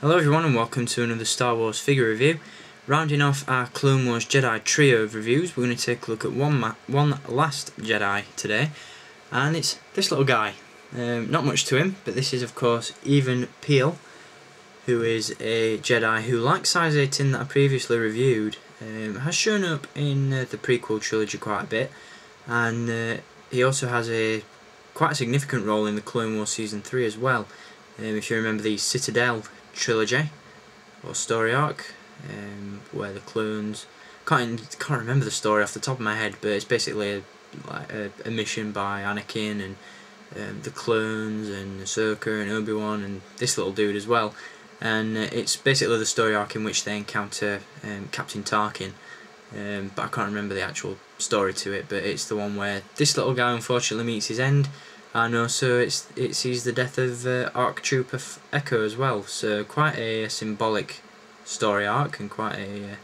Hello everyone and welcome to another Star Wars figure review. Rounding off our Clone Wars Jedi trio of reviews, we're going to take a look at one last Jedi today, and it's this little guy. Not much to him, but this is of course Piell, who is a Jedi who, like size 18 that I previously reviewed, has shown up in the prequel trilogy quite a bit, and he also has quite a significant role in the Clone Wars Season 3 as well. If you remember the Citadel trilogy or story arc, where the clones can't remember the story off the top of my head, but it's basically a mission by Anakin and the clones and Ahsoka and Obi-Wan and this little dude as well, and it's basically the story arc in which they encounter Captain Tarkin, but I can't remember the actual story to it, but it's the one where this little guy unfortunately meets his end. And also it sees the death of ARC Trooper Echo as well, so quite a symbolic story arc and quite an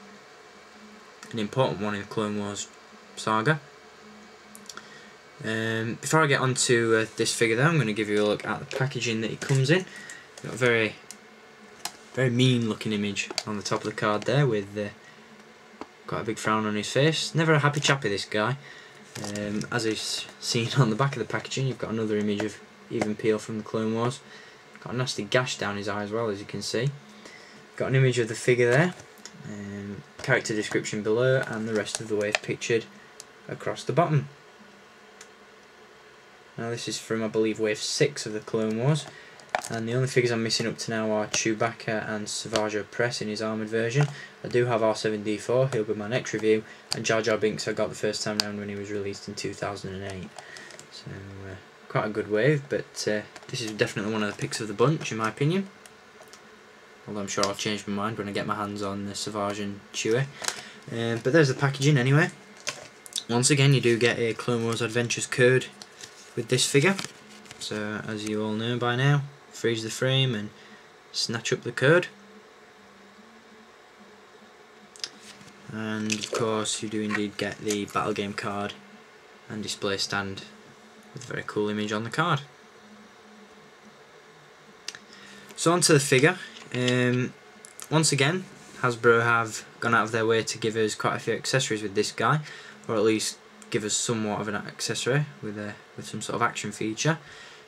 important one in the Clone Wars saga. Before I get on to this figure though, I'm going to give you a look at the packaging that it comes in. Got a very mean looking image on the top of the card there with quite a big frown on his face. Never a happy chappy, this guy. As is seen on the back of the packaging, you've got another image of Piell from the Clone Wars. Got a nasty gash down his eye as well, as you can see. Got an image of the figure there, character description below, and the rest of the way it's pictured across the bottom. Now this is from, I believe, wave 6 of the Clone Wars, and the only figures I'm missing up to now are Chewbacca and Savage Opress in his armoured version. I do have R7D4, he'll be my next review, and Jar Jar Binks I got the first time round when he was released in 2008. So quite a good wave, but this is definitely one of the picks of the bunch in my opinion. Although I'm sure I'll change my mind when I get my hands on the Savage and Chewie. But there's the packaging anyway. Once again, you do get a Clone Wars Adventures code with this figure. So as you all know by now, freeze the frame and snatch up the code. And of course you do indeed get the battle game card and display stand with a very cool image on the card. So onto the figure. Once again, Hasbro have gone out of their way to give us quite a few accessories with this guy, or at least give us somewhat of an accessory with some sort of action feature.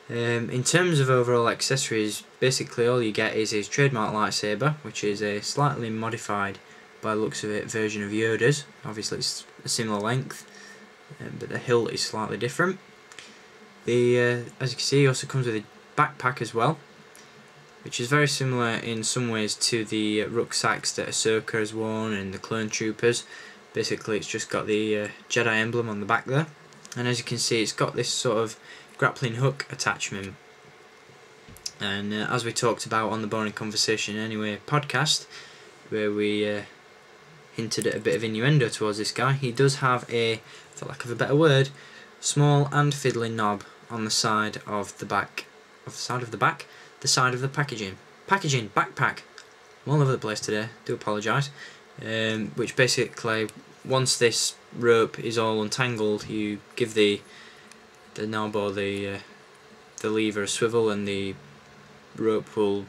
In terms of overall accessories, basically all you get is his trademark lightsaber, which is a slightly modified, by the looks of it, version of Yoda's. Obviously it's a similar length, but the hilt is slightly different. As you can see, he also comes with a backpack as well, which is very similar in some ways to the rucksacks that Ahsoka has worn and the clone troopers. Basically it's just got the Jedi emblem on the back there, and as you can see it's got this sort of grappling hook attachment. And as we talked about on the Boring Conversation Anyway podcast, where we hinted at a bit of innuendo towards this guy, he does have for lack of a better word, small and fiddly knob on the side of the back, the side of the packaging. Backpack. I'm all over the place today, do apologise. Which basically, once this rope is all untangled, you give the knob or the lever a swivel and the rope will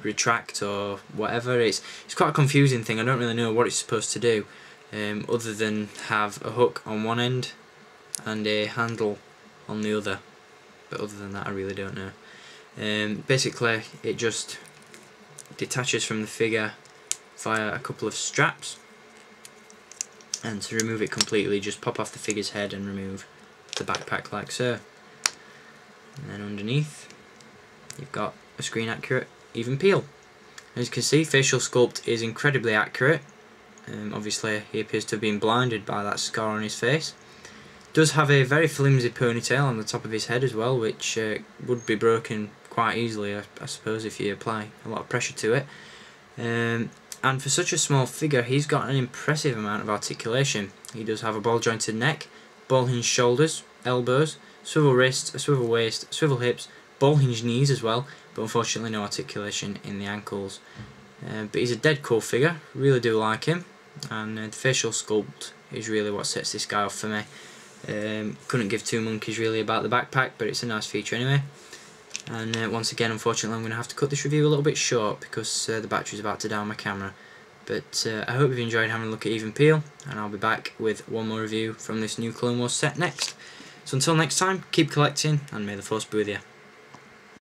retract or whatever. It's quite a confusing thing. I don't really know what it's supposed to do, other than have a hook on one end and a handle on the other, but other than that I really don't know. Basically it just detaches from the figure via a couple of straps, and to remove it completely just pop off the figure's head and remove the backpack like so. And then underneath you've got a screen accurate Piell. As you can see, facial sculpt is incredibly accurate. Obviously he appears to have been blinded by that scar on his face. Does have a very flimsy ponytail on the top of his head as well, which would be broken quite easily, I suppose, if you apply a lot of pressure to it. And for such a small figure, he's got an impressive amount of articulation. He does have a ball jointed neck, ball hinged shoulders, elbows, swivel wrists, a swivel waist, swivel hips, ball hinged knees as well, but unfortunately no articulation in the ankles. But he's a dead cool figure, really do like him, and the facial sculpt is really what sets this guy off for me. Couldn't give two monkeys really about the backpack, but it's a nice feature anyway. And once again, unfortunately, I'm going to have to cut this review a little bit short because the battery's about to die on my camera. But I hope you've enjoyed having a look at Even Piell, and I'll be back with one more review from this new Clone Wars set next. So until next time, keep collecting, and may the Force be with you.